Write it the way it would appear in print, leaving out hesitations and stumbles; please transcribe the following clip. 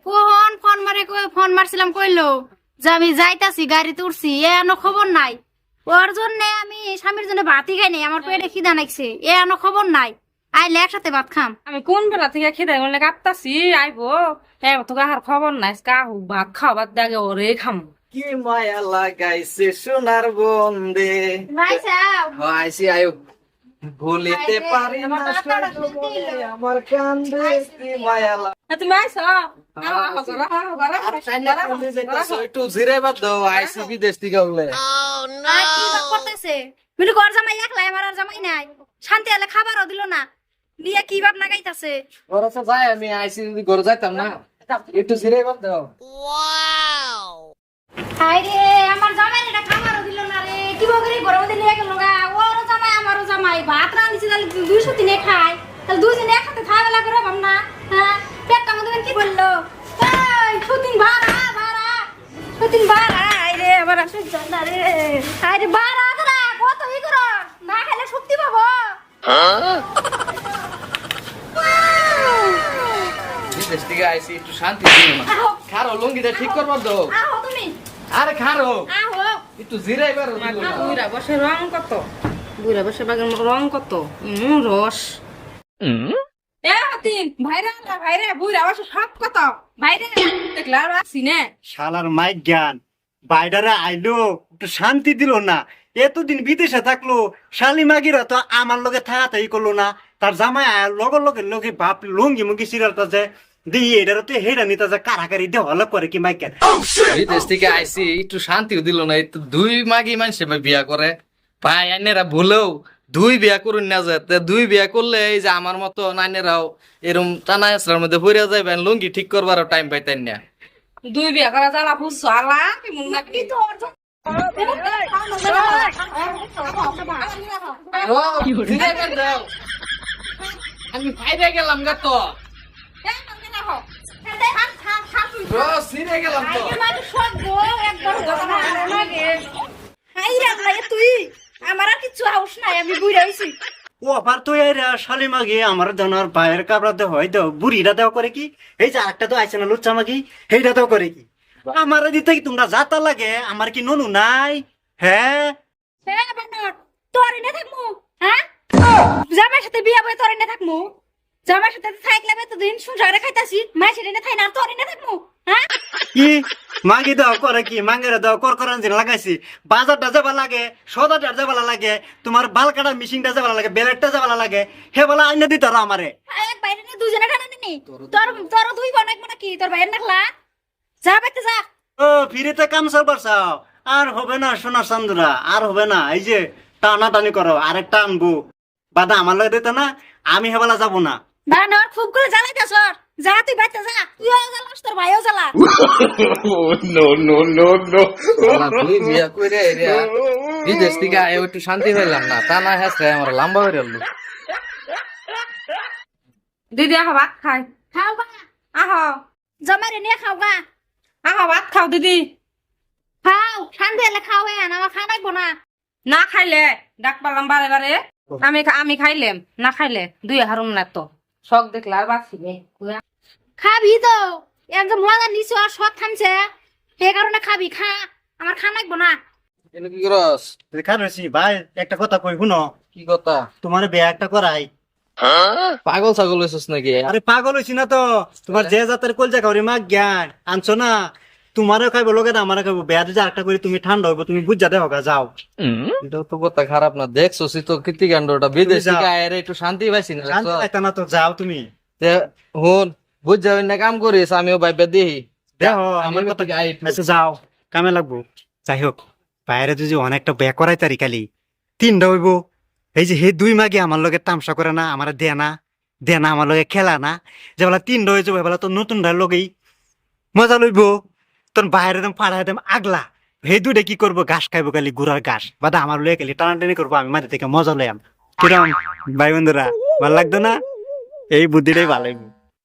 কোন ফোন মারছিলাম কইলো যে আমি যাইতাছি গাড়িতে উঠছি এনো খবর নাই। ওর জন্য আমি স্বামীর জন্য ভাতই খাই নাই, আমার পেটে খিদা নাইছে এনো খবর নাই। আইলে একসাথে ভাত খাম। আমি কোন বেলা থেকে খেতে বললে কাঁপতাছি আইবো তো কাহার খবর নাই কাহু ভাত খাওয়ার দাগে ওরে খাম। কি মায়া লাগাইছে সোনার বন্দে আইসি আয়ু ভুলিতে পারি না আমার কান্দে কি মায়া তুমি আইসো একটু জিরে বাদ দাও আইসি বিদেশ থেকে বলে করতেছে মিলু ঘর জামাই একলাই, আমার আর জামাই নাই। শান্তি হলে খাবারও দিল না, নিয়ে কি ভাব নাগাইতাছে। ওরা তো যায় আমি আইসি যদি ঘরে যাইতাম না একটু জিরে বাদ দাও। হায়রে আমার জামাই এটা খাবারও দিল না রে, কি বকরি ঘরের মধ্যে নিয়ে গেল গা। ওরও জামাই আমারও জামাই, ভাত রাঁধছি তাহলে 200 দিনে খাই, তাহলে দুজনে একসাথে খাওয়া বেলা করে ভাব না। হ্যাঁ পেটটা মধ্যে কি বললো সুতিন ভাড়া সুতিন ভাড়া। আইরে আমার আসে জানা রে, আইরে ভাড়া ধরা কত ই করো না খেলে শক্তি পাবো। বিদেশ থেকে আইসি একটু শান্তি দিও না। খারো লুঙ্গিটা ঠিক করবার দাও। আহো তুমি আরে খারো আহো একটু জিরাই পারো বুড়া বসে রং কত, বুড়া বসে বাগান রং কত রস ভাইরা ভাইরা বুড়া বসে সব কত ভাইরে দেখলা আর আসি না। শালার মাইক জ্ঞান বাইডারে আইলো একটু শান্তি দিল না। এতদিন বিদেশে থাকলো শালিমাগিরা তো আমার লগে থাকাতাই করলো না। তার জামাই আয়ার লগর লগে লগে বাপ লঙ্গি মুঙ্গি সিরিয়ালটা যে দিয়ে এটারতে হেরা নিতা যে কারাকারি দেওয়ালে করে কি মাইক জ্ঞান। বিদেশ থেকে আইসি একটু শান্তিও দিল না। একটু দুই মাগি মানুষে বিয়া করে ভাই আইনেরা ভুলেও দুই বিয়া করুন না যে দুই বিয়া করলে এই যে আমার মতো নাইনেরাও এরম টানা আসলার মধ্যে পড়ে যাবে লুঙ্গি ঠিক করবার টাইম পাইতেন না। দুই বিয়া করা জ্বালা বুঝছো আলা কেমন নাকি আমি ফাইদে গেলাম গা তো সিরে গেলাম তো। তুই আমার আর কিছু হাউস নাই, আমি বুড়া হইছি। ও আবার তো এরা শালিমাগি আমার জানার বাইরের কাপড়া দেওয়া হয় দাও বুড়িটা দেওয়া করে কি। এই যে আরেকটা তো আইছে না লুচ্চা মাগি সেইটা দেওয়া করে কি। আমার দিতে কি তোমরা যাতা লাগে আমার কি ননু নাই? হ্যাঁ তোর এনে থাকমু, হ্যাঁ জামাইয়ের সাথে বিয়া বই তোর এনে থাকমু। জামাইয়ের সাথে থাকলে এতদিন সংসারে খাইতাছি, মায়ের এনে থাই না তোর এনে থাকমু। হ্যাঁ কি মাগি দাও করে কি মাঙ্গের দাও করকরান যে লাগাইছি বাজারটা যাবা লাগে সদাটা যাবা লাগে তোমার বাল কাটার মেশিনটা যাবা লাগে বেলেটটা যাবা লাগে হে বলা আইনা দিত আমারে এক বাইরে নিয়ে দুজনে টানা নি তোর তোর দুই বোন এক নাকি তোর ভাইয়ের নাখলা যা বাইতে যা। ও ফিরেতে কাম সারবার চাও আর হবে না সোনার চান্দুরা আর হবে না। এই যে টানা টানি করো আরেকটা আনবো বাদা আমার লাগে দিতে না আমি হেবেলা যাবো না। বানর খুব করে জ্বালাইতাছ, যা তুই বাইতে যা, তুইও জ্বালাস তোর ভাইও জ্বালা। তুই বিয়া করে বিদেশ থেকে আয় একটু শান্তি হইলাম না তা না হ্যাঁ আমার লম্বা হয়ে গেল। দিদি আহ ভাত খাই খাও গা, আহ জামাইরে নিয়ে খাও গা। ভাত খাও দিদি খাও শান্তি হলে খাও হেন, আমার খাওয়া লাগবো না। না খাইলে ডাক পারলাম বারে বারে আমি খাইলেম না খাইলে দুই হারুম না তো শখ দেখলে আর বাঁচিবে। খাবি তো একদম মজা নিছ আর সব থামছে সেই কারণে খাবি, খা আমার খাওয়া লাগবো না। এনে কি করস? খারছি ভাই একটা কথা কই শুনো। কি কথা? তোমার বিয়ে একটা করাই। পাগল ছাগল হয়েছিস নাকি? আরে পাগল হইছি না তো তোমার যে জাতের কলজা খাওয়ারি মা জ্ঞান আনছো না তোমারও খাইবো লোকে না আমারও খাইবো বেয়াতে যে আরেকটা করে তুমি ঠান্ডা হইবো তুমি বুঝা দেও গা যাও। এটা তো কথা খারাপ না দেখছো তো কীর্তিকাণ্ডটা বিদেশ থেকে আয় একটু শান্তি পাইছি না। শান্তি পাইতা না তো যাও তুমি। হুন বুঝ যাবেন না কাম করিস আমিও ভাইবে দিই দেখো আমার কথা আচ্ছা যাও কামে লাগবো। যাই হোক বাইরে যদি অনেকটা ব্যয় করাই তারি খালি তিনটা হইব। এই যে হে দুই মাগে আমার লগে তামসা করে না আমার দেনা আমার লগে খেলা না যে বেলা তিনটা হয়ে যাবো এবেলা তো নতুন লগেই মজা লইব তোর বাইরে দেম ফাড়াই দেম আগলা। হে দুইটা কি করবো ঘাস খাইবো খালি গুড়ার ঘাস বাদা আমার লয়ে খালি টানাটানি করবো আমি মাঝে থেকে মজা লইয়াম। কিরম ভাই বন্ধুরা ভাল লাগতো না? এই বুদ্ধিটাই ভালো।